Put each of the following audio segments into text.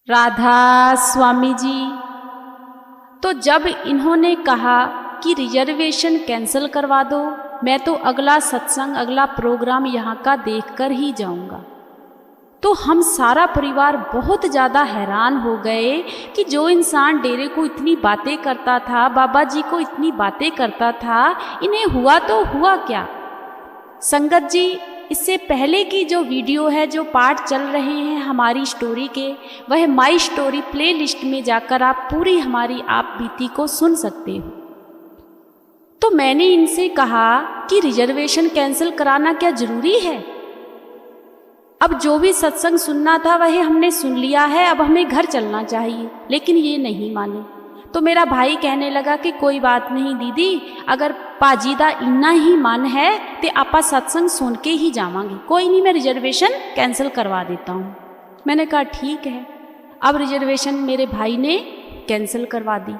राधा स्वामी जी। तो जब इन्होंने कहा कि रिजर्वेशन कैंसिल करवा दो, मैं तो अगला सत्संग अगला प्रोग्राम यहाँ का देखकर ही जाऊँगा, तो हम सारा परिवार बहुत ज़्यादा हैरान हो गए कि जो इंसान डेरे को इतनी बातें करता था, बाबा जी को इतनी बातें करता था, इन्हें हुआ तो हुआ क्या। संगत जी, इससे पहले की जो वीडियो है, जो पार्ट चल रहे हैं हमारी स्टोरी के, वह माई स्टोरी प्लेलिस्ट में जाकर आप पूरी हमारी आप बीती को सुन सकते हो। तो मैंने इनसे कहा कि रिजर्वेशन कैंसिल कराना क्या ज़रूरी है? अब जो भी सत्संग सुनना था वह हमने सुन लिया है, अब हमें घर चलना चाहिए। लेकिन ये नहीं माने। तो मेरा भाई कहने लगा कि कोई बात नहीं दीदी, अगर पाजी दा इन्ना ही मन है तो आपा सत्संग सुन के ही जावांगे, कोई नहीं मैं रिजर्वेशन कैंसिल करवा देता हूँ। मैंने कहा ठीक है। अब रिजर्वेशन मेरे भाई ने कैंसिल करवा दी।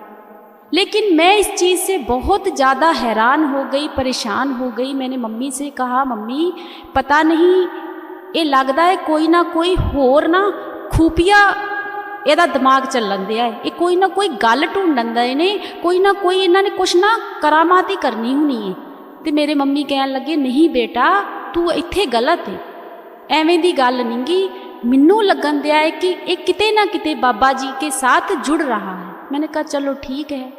लेकिन मैं इस चीज़ से बहुत ज़्यादा हैरान हो गई, परेशान हो गई। मैंने मम्मी से कहा, मम्मी पता नहीं ये लगता है कोई ना कोई होर ना खूफिया ਇਹਦਾ दिमाग ਚੱਲਣ ਦਿਆ है, ये कोई ना कोई गल ढूंढन दे ने, कोई ना कोई इन्होंने कुछ ना करामात ही करनी होनी है। तो मेरे मम्मी कहन लगे नहीं बेटा तू इत्थे गलत है, एवें दी गल नहीं गी, मैनू लगन दिया है कि ये किते ना किते बाबा जी के साथ जुड़ रहा है। मैंने कहा चलो ठीक है।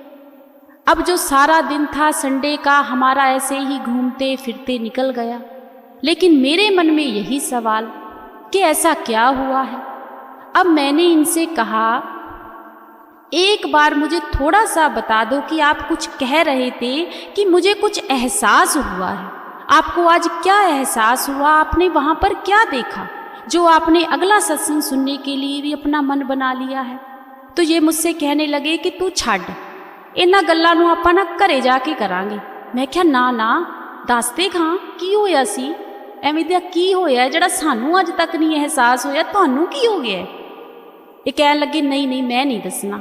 अब जो सारा दिन था संडे का हमारा ऐसे ही घूमते फिरते निकल गया। लेकिन मेरे मन में यही सवाल कि ऐसा क्या हुआ है। अब मैंने इनसे कहा एक बार मुझे थोड़ा सा बता दो कि आप कुछ कह रहे थे कि मुझे कुछ एहसास हुआ है, आपको आज क्या एहसास हुआ, आपने वहाँ पर क्या देखा जो आपने अगला सत्संग सुनने के लिए भी अपना मन बना लिया है। तो ये मुझसे कहने लगे कि तू छड़ इन्हां गल्लां नूं आपां ना घरे जाके करांगे। मैं क्या ना ना दस दे खां की होया सी, एवें दा की होया जिहड़ा सानू अज तक नहीं एहसास होया, तुहानू की हो गया। ये कह लगे नहीं नहीं मैं नहीं दसना।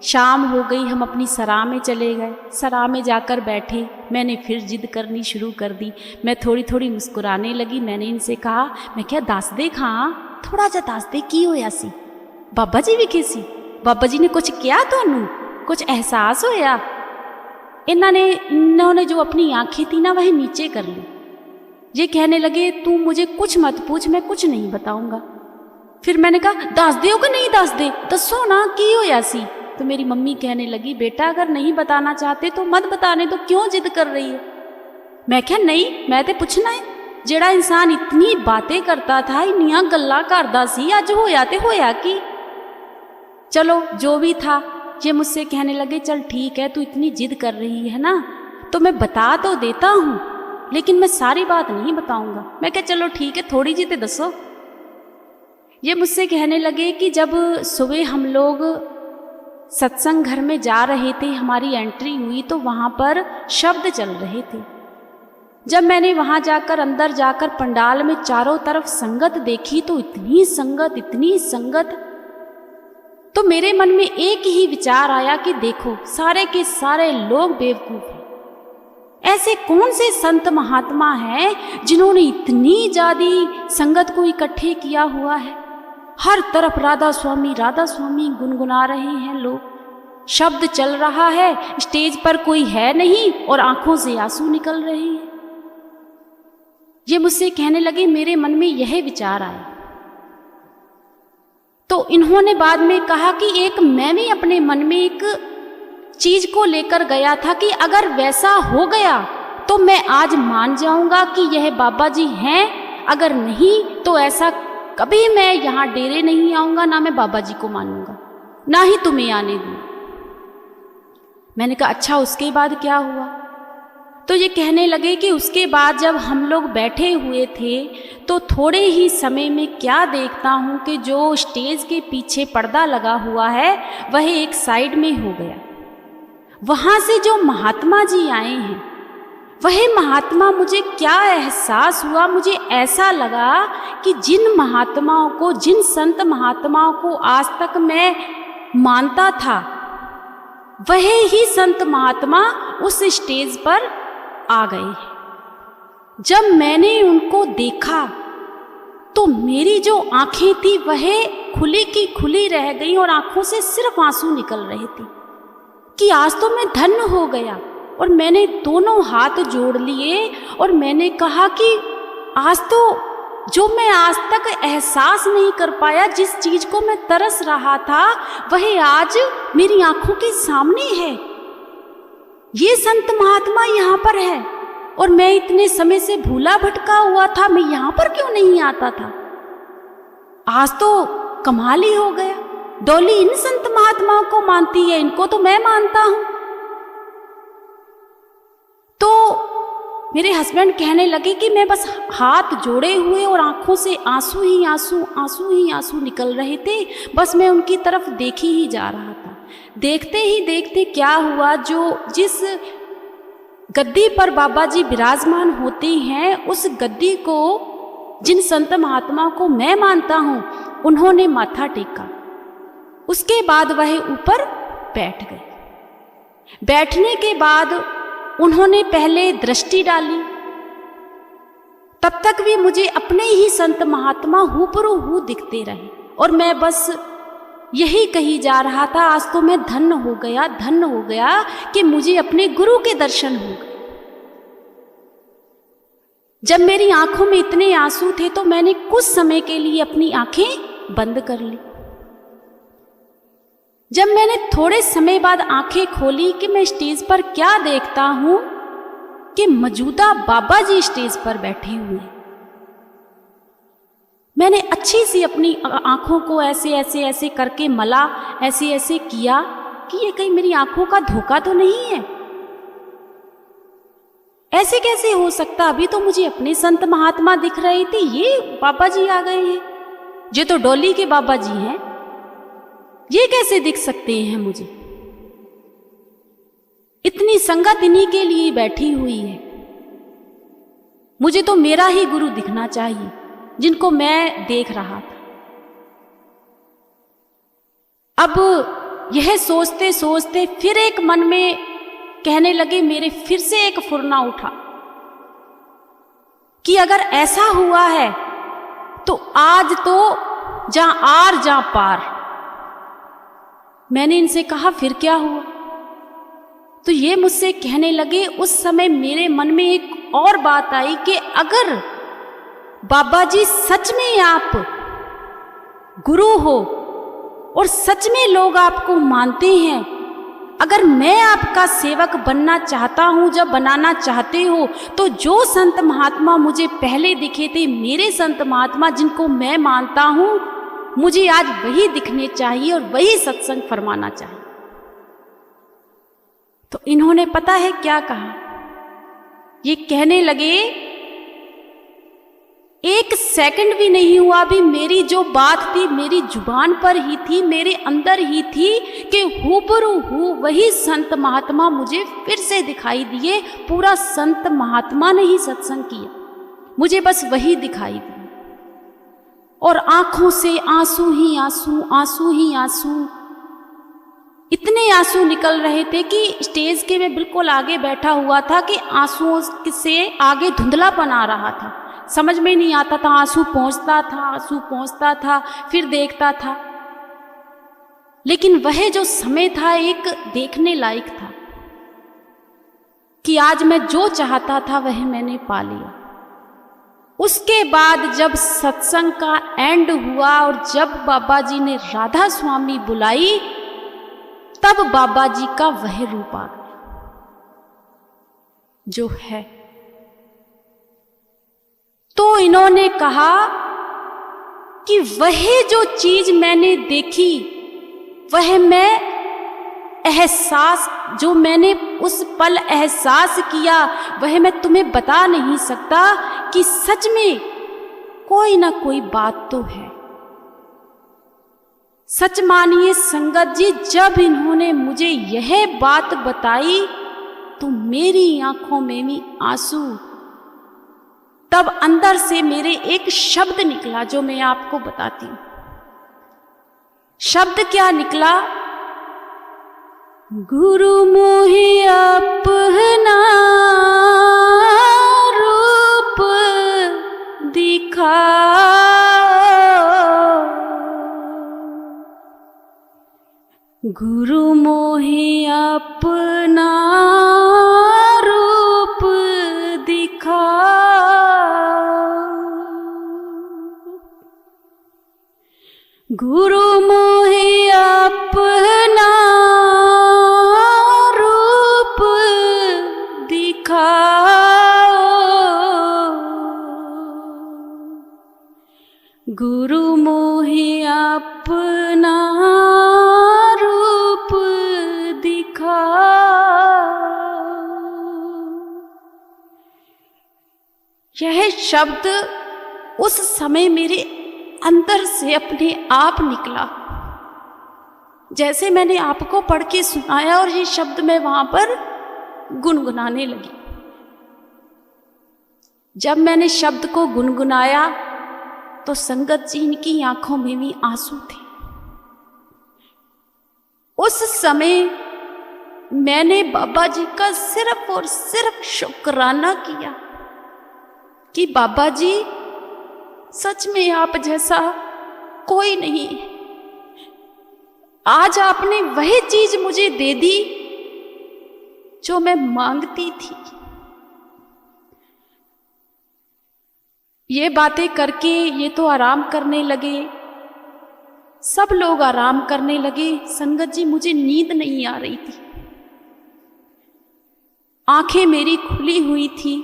शाम हो गई, हम अपनी सराह में चले गए। सराह में जाकर बैठे, मैंने फिर जिद करनी शुरू कर दी। मैं थोड़ी थोड़ी मुस्कुराने लगी। मैंने इनसे कहा, मैं क्या दस दे खां, थोड़ा जा दस दे की होया सी, बाबा जी विखे सी, बाबा जी ने कुछ किया तुहानू, कुछ एहसास होया। इन्होंने जो अपनी आँखें थी ना वह नीचे कर ली। ये कहने लगे तू मुझे कुछ मत पूछ, मैं कुछ नहीं बताऊंगा। फिर मैंने कहा दस दे कि नहीं दस दे, दसो ना की होया सी। तो मेरी मम्मी कहने लगी बेटा अगर नहीं बताना चाहते तो मत बताने, तो क्यों जिद कर रही है। मैं क्या नहीं मैं तो पूछना है, जेड़ा इंसान इतनी बातें करता था, इन्नियां गल्लां करदा सी, अज होया ते होया की। चलो जो भी था। ये मुझसे कहने लगे चल ठीक है, तू इतनी जिद कर रही है ना तो मैं बता तो देता हूँ, लेकिन मैं सारी बात नहीं बताऊंगा। मैं क्या चलो ठीक है, थोड़ी जी तो दसो। ये मुझसे कहने लगे कि जब सुबह हम लोग सत्संग घर में जा रहे थे, हमारी एंट्री हुई तो वहाँ पर शब्द चल रहे थे। जब मैंने वहाँ जाकर अंदर जाकर पंडाल में चारों तरफ संगत देखी तो इतनी संगत, तो मेरे मन में एक ही विचार आया कि देखो सारे के सारे लोग बेवकूफ़ हैं। ऐसे कौन से संत महात्मा हैं जिन्होंने इतनी ज़्यादा संगत को इकट्ठे किया हुआ है। हर तरफ राधा स्वामी गुनगुना रहे हैं लोग, शब्द चल रहा है, स्टेज पर कोई है नहीं और आंखों से आंसू निकल रहे हैं। ये मुझसे कहने लगे, मेरे मन में यह विचार आया। तो इन्होंने बाद में कहा कि एक मैं भी अपने मन में एक चीज को लेकर गया था कि अगर वैसा हो गया तो मैं आज मान जाऊंगा कि यह बाबा जी हैं, अगर नहीं तो ऐसा कभी मैं यहाँ डेरे नहीं आऊंगा, ना मैं बाबा जी को मानूंगा, ना ही तुम्हें आने दूँ। मैंने कहा अच्छा उसके बाद क्या हुआ। तो ये कहने लगे कि उसके बाद जब हम लोग बैठे हुए थे तो थोड़े ही समय में क्या देखता हूँ कि जो स्टेज के पीछे पर्दा लगा हुआ है वह एक साइड में हो गया। वहाँ से जो महात्मा जी आए हैं, वह महात्मा, मुझे क्या एहसास हुआ, मुझे ऐसा लगा कि जिन महात्माओं को, जिन संत महात्माओं को आज तक मैं मानता था, वह ही संत महात्मा उस स्टेज पर आ गए हैं। जब मैंने उनको देखा तो मेरी जो आंखें थी वह खुली की खुली रह गई और आंखों से सिर्फ आंसू निकल रहे थे कि आज तो मैं धन्य हो गया। और मैंने दोनों हाथ जोड़ लिए और मैंने कहा कि आज तो जो मैं आज तक एहसास नहीं कर पाया, जिस चीज को मैं तरस रहा था, वह आज मेरी आंखों के सामने है। ये संत महात्मा यहाँ पर है और मैं इतने समय से भूला भटका हुआ था, मैं यहाँ पर क्यों नहीं आता था। आज तो कमाल ही हो गया। डॉली इन संत महात्माओं को मानती है, इनको तो मैं मानता हूं। तो मेरे हस्बैंड कहने लगे कि मैं बस हाथ जोड़े हुए और आंखों से आंसू ही आंसू निकल रहे थे, बस मैं उनकी तरफ देखी ही जा रहा था। देखते ही देखते क्या हुआ, जिस गद्दी पर बाबा जी विराजमान होते हैं, उस गद्दी को जिन संत महात्माओं को मैं मानता हूं, उन्होंने माथा टेका। उसके बाद वह ऊपर बैठ गए। बैठने के बाद उन्होंने पहले दृष्टि डाली। तब तक भी मुझे अपने ही संत महात्मा हूबहू हूँ दिखते रहे और मैं बस यही कही जा रहा था, आज तो मैं धन्य हो गया कि मुझे अपने गुरु के दर्शन हो गए। जब मेरी आंखों में इतने आंसू थे तो मैंने कुछ समय के लिए अपनी आंखें बंद कर ली। जब मैंने थोड़े समय बाद आंखें खोली कि मैं स्टेज पर क्या देखता हूं कि मौजूदा बाबा जी स्टेज पर बैठे हुए हैं। मैंने अच्छी सी अपनी आंखों को ऐसे करके मला, ऐसे किया कि ये कहीं मेरी आंखों का धोखा तो नहीं है। ऐसे कैसे हो सकता, अभी तो मुझे अपने संत महात्मा दिख रहे थे, ये बाबा जी आ गए हैं। ये तो डॉली के बाबा जी हैं, ये कैसे दिख सकते हैं मुझे। इतनी संगत इन्हीं के लिए बैठी हुई है, मुझे तो मेरा ही गुरु दिखना चाहिए जिनको मैं देख रहा था। अब यह सोचते सोचते फिर एक मन में कहने लगे, मेरे फिर से एक फुरना उठा कि अगर ऐसा हुआ है तो आज तो जहां आर जहां पार। मैंने इनसे कहा फिर क्या हुआ, तो ये मुझसे कहने लगे, उस समय मेरे मन में एक और बात आई कि अगर बाबा जी सच में आप गुरु हो और सच में लोग आपको मानते हैं, अगर मैं आपका सेवक बनना चाहता हूं, जब बनाना चाहते हो, तो जो संत महात्मा मुझे पहले दिखे थे, मेरे संत महात्मा जिनको मैं मानता हूं, मुझे आज वही दिखने चाहिए और वही सत्संग फरमाना चाहिए। तो इन्होंने पता है क्या कहा, ये कहने लगे, एक सेकंड भी नहीं हुआ अभी मेरी जो बात थी मेरी जुबान पर ही थी, मेरे अंदर ही थी कि हूबहू हूँ वही संत महात्मा मुझे फिर से दिखाई दिए। पूरा संत महात्मा ने ही सत्संग किया, मुझे बस वही दिखाई दिया और आंखों से आंसू ही आंसू, इतने आंसू निकल रहे थे कि स्टेज के मैं बिल्कुल आगे बैठा हुआ था कि आंसुओं से आगे धुंधलापन आ रहा था, समझ में नहीं आता था। आंसू पहुंचता था फिर देखता था, लेकिन वह जो समय था एक देखने लायक था कि आज मैं जो चाहता था वह मैंने पा लिया। उसके बाद जब सत्संग का एंड हुआ और जब बाबा जी ने राधा स्वामी बुलाई, तब बाबा जी का वह रूप आ गया जो है। तो इन्होंने कहा कि वह जो चीज मैंने देखी, वह मैं एहसास, जो मैंने उस पल एहसास किया, वह मैं तुम्हें बता नहीं सकता कि सच में कोई ना कोई बात तो है। सच मानिए संगत जी, जब इन्होंने मुझे यह बात बताई तो मेरी आंखों में भी आंसू, तब अंदर से मेरे एक शब्द निकला जो मैं आपको बताती हूं। शब्द क्या निकला, गुरु मोहि अपना रूप दिखा गुरु मोहे अपना रूप दिखा, गुरु मोहे अपना रूप दिखाओ, गुरु मोहे अपना रूप दिखाओ। यह शब्द उस समय मेरे अंदर से अपने आप निकला, जैसे मैंने आपको पढ़ के सुनाया और ये शब्द मैं वहां पर गुनगुनाने लगी। जब मैंने शब्द को गुनगुनाया तो संगत जी इनकी आंखों में भी आंसू थे। उस समय मैंने बाबा जी का सिर्फ और सिर्फ शुक्राना किया कि बाबा जी सच में आप जैसा कोई नहीं है। आज आपने वही चीज मुझे दे दी जो मैं मांगती थी। ये बातें करके ये तो आराम करने लगे, सब लोग आराम करने लगे। संगत जी मुझे नींद नहीं आ रही थी, आंखें मेरी खुली हुई थी,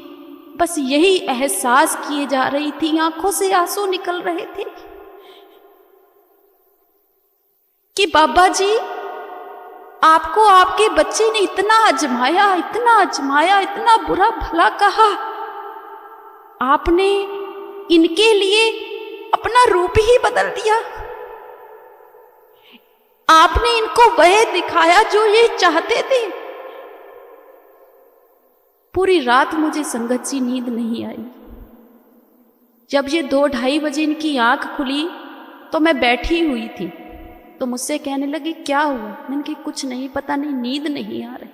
बस यही एहसास किए जा रही थी, आंखों से आंसू निकल रहे थे कि बाबा जी आपको आपके बच्चे ने इतना आजमाया, इतना आजमाया, इतना बुरा भला कहा, आपने इनके लिए अपना रूप ही बदल दिया। आपने इनको वह दिखाया जो ये चाहते थे। पूरी रात मुझे संगत जी नींद नहीं आई। जब ये 2-2:30 बजे इनकी आंख खुली तो मैं बैठी हुई थी, तो मुझसे कहने लगी क्या हुआ? मैंने कहा कुछ नहीं, पता नहीं नींद नहीं आ रही।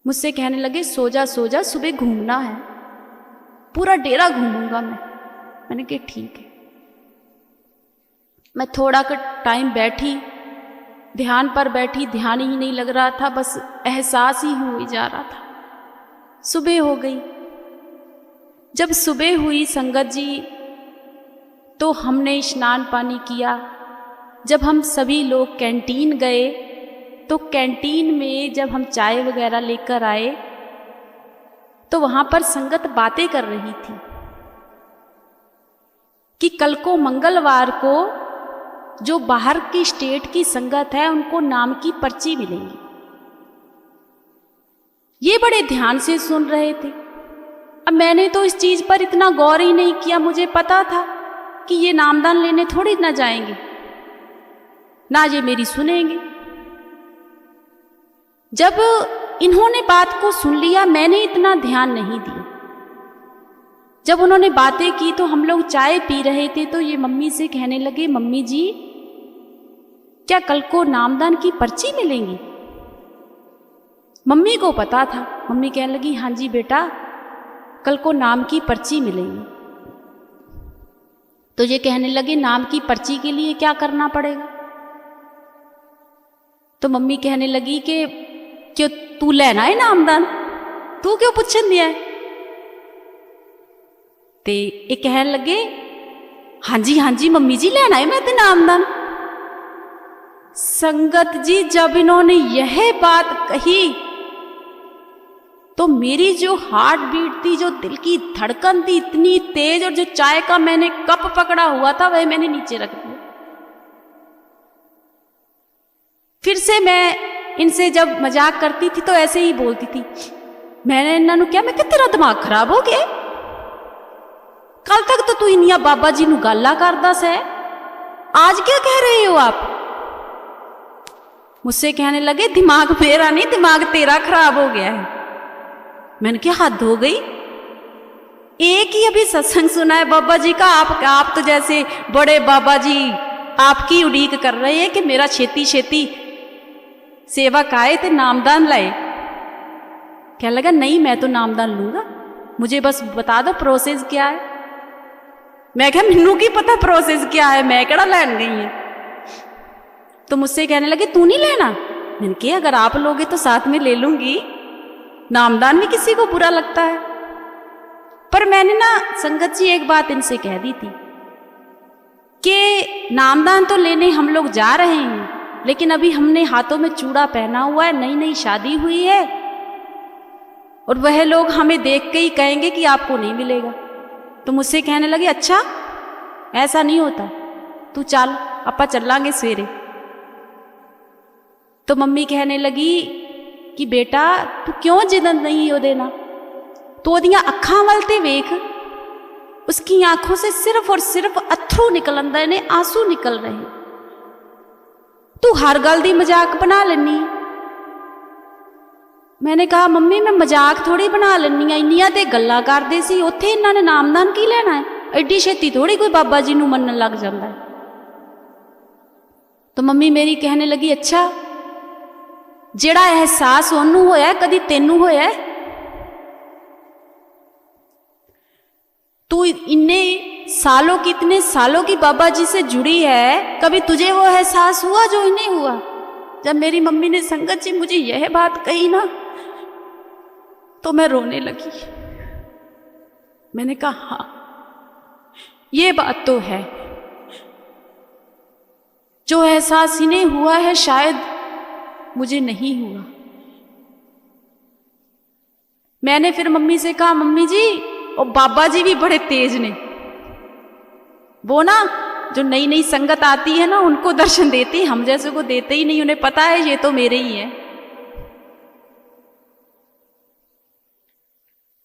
मुझसे कहने लगे सो जा सो जा, सुबह घूमना है, पूरा डेरा घूमूंगा मैं। मैंने कहा ठीक है। मैं थोड़ा का टाइम बैठी, ध्यान पर बैठी, ध्यान ही नहीं लग रहा था, बस एहसास ही हुई जा रहा था। सुबह हो गई। जब सुबह हुई संगत जी तो हमने स्नान पानी किया। जब हम सभी लोग कैंटीन गए तो कैंटीन में जब हम चाय वगैरह लेकर आए तो वहां पर संगत बातें कर रही थी कि कल को मंगलवार को जो बाहर की स्टेट की संगत है उनको नाम की पर्ची मिलेगी। ये बड़े ध्यान से सुन रहे थे। अब मैंने तो इस चीज पर इतना गौर ही नहीं किया, मुझे पता था कि ये नामदान लेने थोड़ी ना जाएंगे, ना ये मेरी सुनेंगे। जब इन्होंने बात को सुन लिया, मैंने इतना ध्यान नहीं दिया। जब उन्होंने बातें की तो हम लोग चाय पी रहे थे, तो ये मम्मी से कहने लगे मम्मी जी क्या कल को नामदान की पर्ची मिलेंगी? मम्मी को पता था। मम्मी कहने लगी हाँ जी बेटा, कल को नाम की पर्ची मिलेगी। तो ये कहने लगे नाम की पर्ची के लिए क्या करना पड़ेगा? तो मम्मी कहने लगी कि क्यों तू लेना है नामदान, तू क्यों पूछन दिया है? ते ये कहने लगे हाँ जी मम्मी जी लेना है मैं तो नामदान। संगत जी जब इन्होंने यह बात कही तो मेरी जो हार्ट बीट थी, जो दिल की धड़कन थी, इतनी तेज, और जो चाय का मैंने कप पकड़ा हुआ था वह मैंने नीचे रख दिया। फिर से मैं इनसे जब मजाक करती थी तो ऐसे ही बोलती थी। मैंने इन्होंने क्या, मैं तेरा दिमाग खराब हो गया, कल तक तो तू इनिया बाबा जी नू गाला करदा से, आज क्या कह रहे हो आप? मुझसे कहने लगे दिमाग मेरा नहीं, दिमाग तेरा खराब हो गया है। मैंने क्या हद हो गई, एक ही अभी सत्संग सुना है बाबा जी का, आप तो जैसे बड़े बाबा जी आपकी उड़ीक कर रहे हैं कि मेरा छेती छेती सेवक आए थे नामदान लाए। क्या लगा नहीं मैं तो नामदान लूंगा, मुझे बस बता दो प्रोसेस क्या है। मैं क्या मैनू की पता प्रोसेस क्या है, मैं केड़ा लैन गई है। तो मुझसे कहने लगे तू नहीं लेना। मैंने कहा अगर आप लोगे तो साथ में ले लूंगी, नामदान भी किसी को बुरा लगता है। पर मैंने ना संगत जी एक बात इनसे कह दी थी कि नामदान तो लेने हम लोग जा रहे हैं, लेकिन अभी हमने हाथों में चूड़ा पहना हुआ है, नई नई शादी हुई है, और वह लोग हमें देख के ही कहेंगे कि आपको नहीं मिलेगा। तो मुझसे कहने लगे अच्छा ऐसा नहीं होता, तू चल अपा चलांगे सवेरे। तो मम्मी कहने लगी कि बेटा तू क्यों जिद नहीं हो देना, तो ओदियां अखां वल ते वेख, उसकी आंखों से सिर्फ और सिर्फ अथरू निकलन दे ने, आंसू निकल रहे। तू हर गल दी मजाक बना लेनी। मैंने कहा मम्मी मैं मजाक थोड़ी बना लेनी, इन्नियां ते गल्लां करदे सी, उत्थे इन्हां ने नामदान की लेना है, एडी छेती थोड़ी कोई बाबा जी नूं मनन लग जांदा है। तो मम्मी मेरी कहने लगी अच्छा जेड़ा एहसास ओनू होया कदी तेनू होया? तू इतने सालों की बाबा जी से जुड़ी है, कभी तुझे वो एहसास हुआ जो इन्हें हुआ? जब मेरी मम्मी ने संगत जी मुझे यह बात कही ना, तो मैं रोने लगी। मैंने कहा हाँ ये बात तो है, जो एहसास इन्हें हुआ है शायद मुझे नहीं हुआ। मैंने फिर मम्मी से कहा मम्मी जी और बाबा जी भी बड़े तेज ने, वो ना जो नई नई संगत आती है ना उनको दर्शन देती, हम जैसे को देते ही नहीं, उन्हें पता है ये तो मेरे ही है।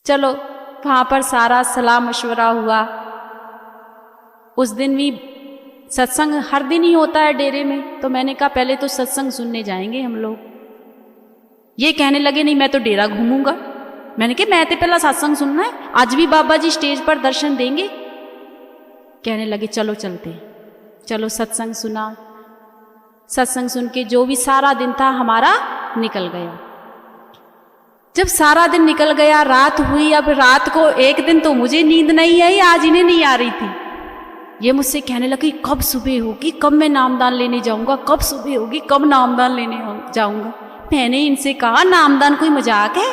चलो वहां पर सारा सलाह मशवरा हुआ। उस दिन भी सत्संग हर दिन ही होता है डेरे में, तो मैंने कहा पहले तो सत्संग सुनने जाएंगे हम लोग। ये कहने लगे नहीं मैं तो डेरा घूमूंगा। मैंने कहा मैं तो पहला सत्संग सुनना है, आज भी बाबा जी स्टेज पर दर्शन देंगे। कहने लगे चलो चलते हैं। चलो सत्संग सुना। सत्संग सुन के जो भी सारा दिन था हमारा निकल गया। जब सारा दिन निकल गया, रात हुई। अब रात को एक दिन तो मुझे नींद नहीं आई, आज इन्हें नहीं आ रही थी। ये मुझसे कहने लगी कब सुबह होगी, कब मैं नामदान लेने जाऊंगा, कब सुबह होगी, कब नामदान लेने जाऊंगा। मैंने इनसे कहा नामदान कोई मजाक है?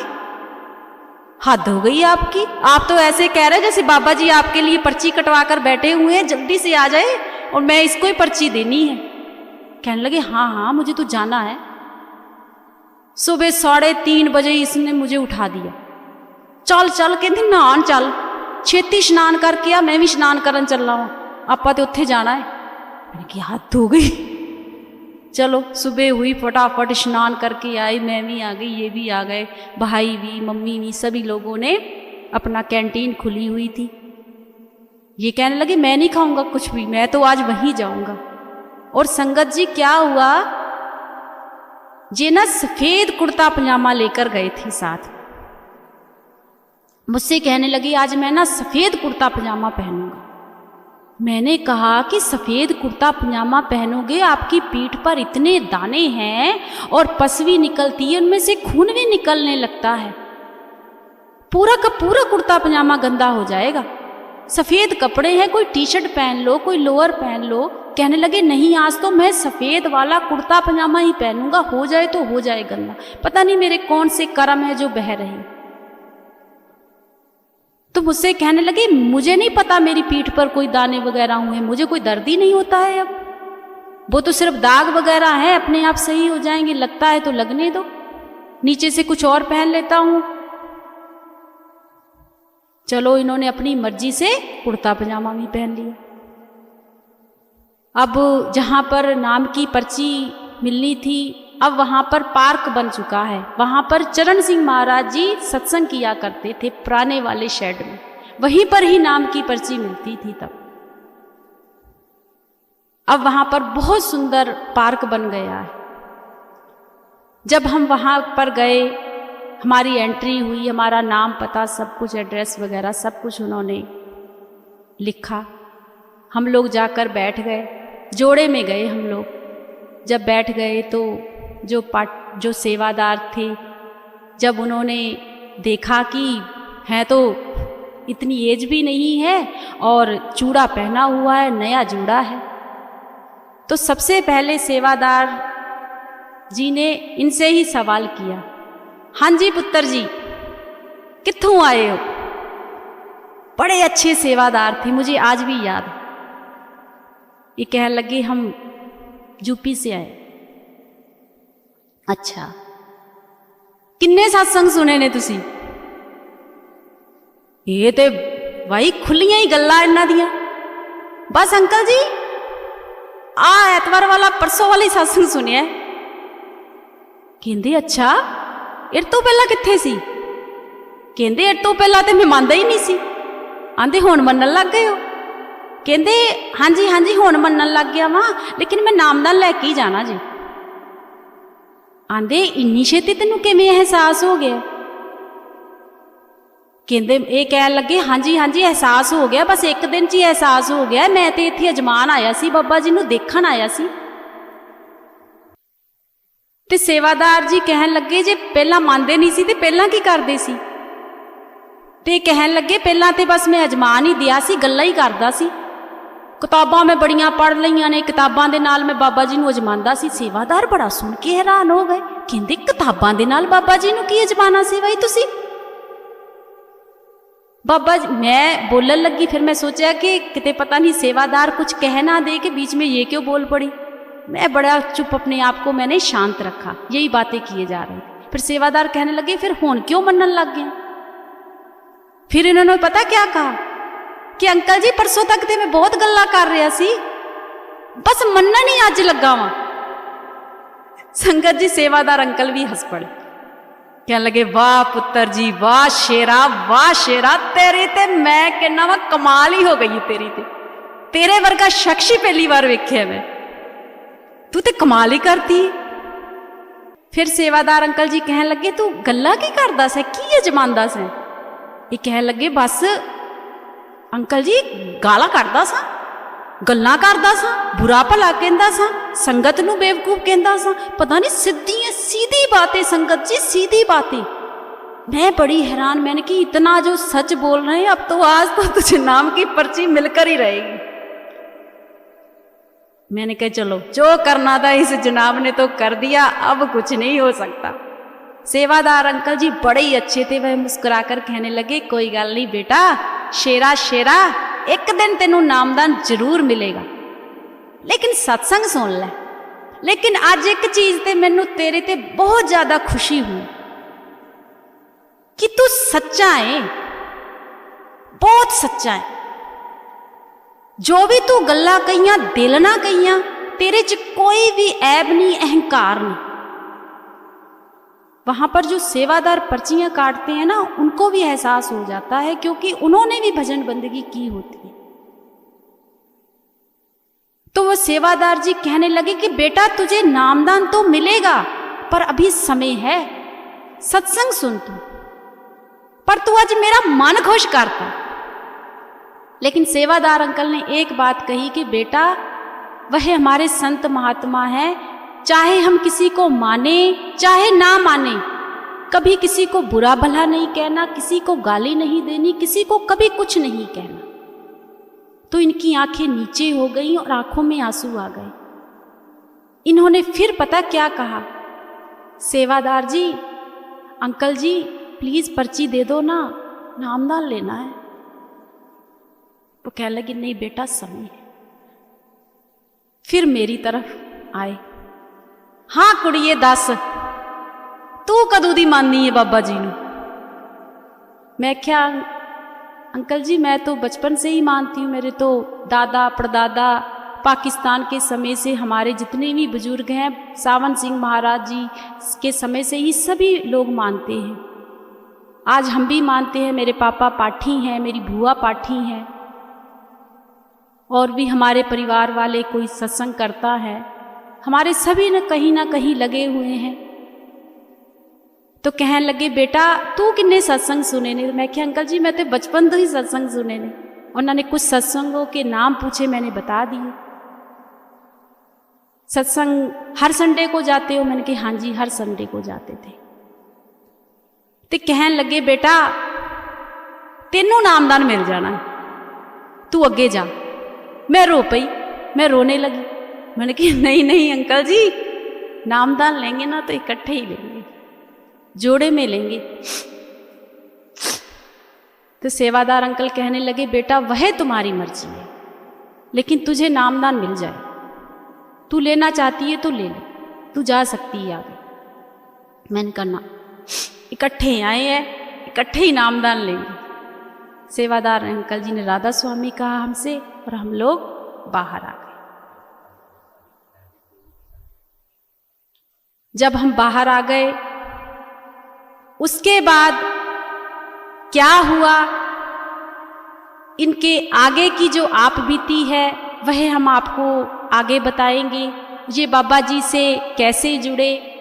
हद हो गई आपकी। आप तो ऐसे कह रहे जैसे बाबा जी आपके लिए पर्ची कटवा कर बैठे हुए हैं, जल्दी से आ जाए और मैं इसको ही पर्ची देनी है। कहने लगे हाँ हाँ मुझे तो जाना है। सुबह 3:30 बजे इसने मुझे उठा दिया। चल चल कहते नहान चल, छेती स्नान करके आ, मैं भी स्नान करन चल रहा हूँ, आपा तो उत्थे जाना है। मैंने कहा हद हो गई। चलो सुबह हुई, फटाफट स्नान करके आई, मैं भी आ गई, ये भी आ गए, भाई भी मम्मी भी, सभी लोगों ने अपना कैंटीन खुली हुई थी। ये कहने लगे मैं नहीं खाऊंगा कुछ भी, मैं तो आज वहीं जाऊंगा। और संगत जी क्या हुआ, ये ना सफेद कुर्ता पजामा लेकर गए थे साथ। मुझसे कहने लगी आज मैं ना सफेद कुर्ता पजामा पहनूंगा। मैंने कहा कि सफेद कुर्ता पजामा पहनोगे, आपकी पीठ पर इतने दाने हैं और पसवी निकलती है, उनमें से खून भी निकलने लगता है, पूरा का पूरा कुर्ता पजामा गंदा हो जाएगा। सफेद कपड़े हैं, कोई टी शर्ट पहन लो, कोई लोअर पहन लो। कहने लगे नहीं आज तो मैं सफेद वाला कुर्ता पजामा ही पहनूंगा, हो जाए तो हो जाए गंदा। पता नहीं मेरे कौन से कर्म है जो बह रहे। तो मुझसे कहने लगे मुझे नहीं पता मेरी पीठ पर कोई दाने वगैरह हुए, मुझे कोई दर्द ही नहीं होता है अब, वो तो सिर्फ दाग वगैरह है, अपने आप सही हो जाएंगे, लगता है तो लगने दो, नीचे से कुछ और पहन लेता हूं। चलो इन्होंने अपनी मर्जी से कुर्ता पजामा भी पहन लिया। अब जहां पर नाम की पर्ची मिलनी थी, अब वहां पर पार्क बन चुका है। वहां पर चरण सिंह महाराज जी सत्संग किया करते थे पुराने वाले शेड में, वहीं पर ही नाम की पर्ची मिलती थी तब। अब वहां पर बहुत सुंदर पार्क बन गया है। जब हम वहां पर गए, हमारी एंट्री हुई, हमारा नाम पता सब कुछ, एड्रेस वगैरह सब कुछ उन्होंने लिखा। हम लोग जाकर बैठ गए, जोड़े में गए हम लोग। जब बैठ गए तो जो सेवादार थे, जब उन्होंने देखा कि है तो इतनी एज भी नहीं है और चूड़ा पहना हुआ है, नया जूड़ा है, तो सबसे पहले सेवादार जी ने इनसे ही सवाल किया, हाँ जी पुत्र जी, कित्थों आए हो? बड़े अच्छे सेवादार थे, मुझे आज भी याद है। ये कहने लगे हम यूपी से आए। अच्छा, किन्ने सत्संग सुने ने तुसी? ये ते भाई खुलियां ही गल्लां इन्हां दियां। बस अंकल जी आ ऐतवार वाला परसों वाली सत्संग सुनिया। कहंदे अच्छा, इस तो पहला कित्थे सी? कहंदे इस तो पहला ते मैं मनदा ही नहीं सी। आंदे हुण मनन लग गए हो? कहंदे हाँ जी हुण मनन लग गया वां, लेकिन मैं नामदान लैके ही जाना जी। आंदे इन्नी छेती तैनूं किवें एहसास हो गया? कहंदे ये कह लगे हाँ जी एहसास हो गया, बस एक दिन च ही एहसास हो गया। मैं तो इत्थे अजमान आया सी, बाबा जी नूं देखण आया सी। ते सेवादार जी कहन लगे जे पहला मानते नहीं सी ते पहला की करदे सी? ते कहन लगे पहला ते बस मैं अजमान ही दिया सी, गल्लां ही करदा सी। किताबां मैं बड़ियां पढ़ लईयां ने, किताबां दे नाल मैं बाबा जी नूं अजमांदा सी। सेवादार बड़ा सुन के हैरान हो गए, कहंदे किताबां दे नाल बाबा जी नूं की अजमाना सी भाई तुसी? बाबा जी, मैं बोलन लगी, फिर मैं सोचा कि किते पता नहीं सेवादार कुछ कह ना दे कि बीच में ये क्यों बोल पड़ी। मैं बड़ा चुप अपने आप को मैंने शांत रखा, यही बातें किए जा रहे थे। फिर सेवादार कहने लगे फिर हुण क्यों मनन लग गए? फिर इन्होंने पता क्या कहा कि अंकल जी परसों तक ते मैं बहुत गल्लां कर रहा सी, बस मनन ही अज लगा वां। संगत जी सेवादार अंकल भी हंस पड़े, कहने लगे वाह पुत्र जी, वाह शेरा, तेरी ते मैं कहना वा कमाल ही हो गई तेरी ते। तेरे वर्गा शख्स ही पहली बार वेख्या मैं, तू ते कमाल ही करती। फिर सेवादार अंकल जी कहने लगे तू गल्लां की करदा सै, की अजमांदा सै? ये कहने लगे बस अंकल जी गालां करदा सा, गल्लां करदा सा, बुरा भला कहंदा सा, संगत नूं बेवकूफ कहंदा सा, पता नहीं सीधी बातें संगत जी, सीधी बातें। मैं बड़ी हैरान, मैंने कि इतना जो सच बोल रहे हैं, अब तो आज तो तुझे नाम की पर्ची मिलकर ही रहेगी। मैंने कहा चलो जो करना था इस जनाब ने तो कर दिया, अब कुछ नहीं हो सकता। सेवादार अंकल जी बड़े ही अच्छे थे, वह मुस्कुराकर कहने लगे कोई गल नहीं बेटा, शेरा एक दिन तेनू नामदान जरूर मिलेगा, लेकिन सत्संग सुन ले। लेकिन आज एक चीज ते मैनू तेरे ते बहुत ज्यादा खुशी हुई कि तू सच्चा है, बहुत सच्चा है। जो भी तू गल्लां कहियां दिल ना कहियां, तेरे च कोई भी ऐब नहीं, अहंकार नहीं। वहां पर जो सेवादार पर्चियां काटते हैं ना, उनको भी एहसास हो जाता है, क्योंकि उन्होंने भी भजन बंदगी की होती है। तो वो सेवादार जी कहने लगे कि बेटा तुझे नामदान तो मिलेगा, पर अभी समय है, सत्संग सुन तू, पर तू आज मेरा मन खुश करता। लेकिन सेवादार अंकल ने एक बात कही कि बेटा वह हमारे संत महात्मा है, चाहे हम किसी को माने चाहे ना माने, कभी किसी को बुरा भला नहीं कहना, किसी को गाली नहीं देनी, किसी को कभी कुछ नहीं कहना। तो इनकी आंखें नीचे हो गई और आंखों में आंसू आ गए। इन्होंने फिर पता क्या कहा, सेवादार जी अंकल जी प्लीज पर्ची दे दो ना, नामदान लेना है। वो कह लगी नहीं बेटा समय है। फिर मेरी तरफ आए, हाँ कुड़िए दस तू कदों दी माननी है बाबा जी नू? मैं क्या अंकल जी मैं तो बचपन से ही मानती हूँ, मेरे तो दादा परदादा पाकिस्तान के समय से, हमारे जितने भी बुजुर्ग हैं, सावन सिंह महाराज जी के समय से ही सभी लोग मानते हैं। आज हम भी मानते हैं, मेरे पापा पाठी हैं, मेरी बुआ पाठी हैं, और भी हमारे परिवार वाले कोई सत्संग करता है, हमारे सभी ने कहीं ना कहीं लगे हुए हैं। तो कहने लगे बेटा तू किन्ने सत्संग सुने ने? मैं क्या अंकल जी मैं तो बचपन तो ही सत्संग सुने ने। उन्होंने कुछ सत्संगों के नाम पूछे, मैंने बता दिए। सत्संग हर संडे को जाते हो? मैंने कहा हाँ जी हर संडे को जाते थे। तो कहने लगे बेटा तेनों नामदान मिल जाना है, तू अगे जा। मैं रो पई, मैं रोने लगी। मैंने कहा नहीं नहीं अंकल जी, नामदान लेंगे ना तो इकट्ठे ही लेंगे, जोड़े में लेंगे। तो सेवादार अंकल कहने लगे बेटा वह तुम्हारी मर्जी है, लेकिन तुझे नामदान मिल जाए, तू लेना चाहती है तो ले ले, तू जा सकती है आगे। मैंने कहा ना, इकट्ठे आए हैं, इकट्ठे ही नामदान लेंगे। सेवादार अंकल जी ने राधा स्वामी कहा हमसे और हम लोग बाहर आ गए। जब हम बाहर आ गए उसके बाद क्या हुआ, इनके आगे की जो आप बीती है वह हम आपको आगे बताएंगे। ये बाबा जी से कैसे जुड़े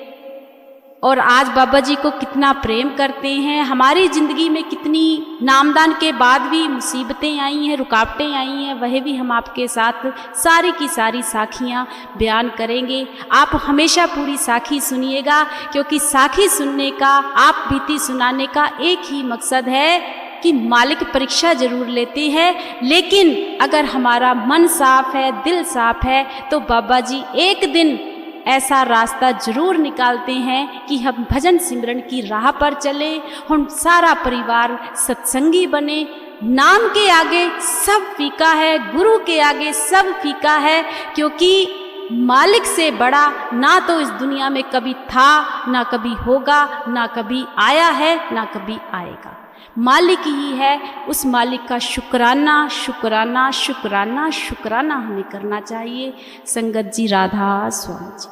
और आज बाबा जी को कितना प्रेम करते हैं। हमारी ज़िंदगी में कितनी नामदान के बाद भी मुसीबतें आई हैं, रुकावटें आई हैं, वह भी हम आपके साथ सारी की सारी साखियाँ बयान करेंगे। आप हमेशा पूरी साखी सुनिएगा, क्योंकि साखी सुनने का, आप बीती सुनाने का एक ही मकसद है कि मालिक परीक्षा जरूर लेते हैं, लेकिन अगर हमारा मन साफ है, दिल साफ है, तो बाबा जी एक दिन ऐसा रास्ता जरूर निकालते हैं कि हम भजन सिमरन की राह पर चले, हम सारा परिवार सत्संगी बने। नाम के आगे सब फीका है, गुरु के आगे सब फीका है, क्योंकि मालिक से बड़ा ना तो इस दुनिया में कभी था, ना कभी होगा, ना कभी आया है, ना कभी आएगा। मालिक ही है। उस मालिक का शुक्राना शुक्राना शुक्राना शुक्राना हमें करना चाहिए। संगत जी, राधा स्वामी जी।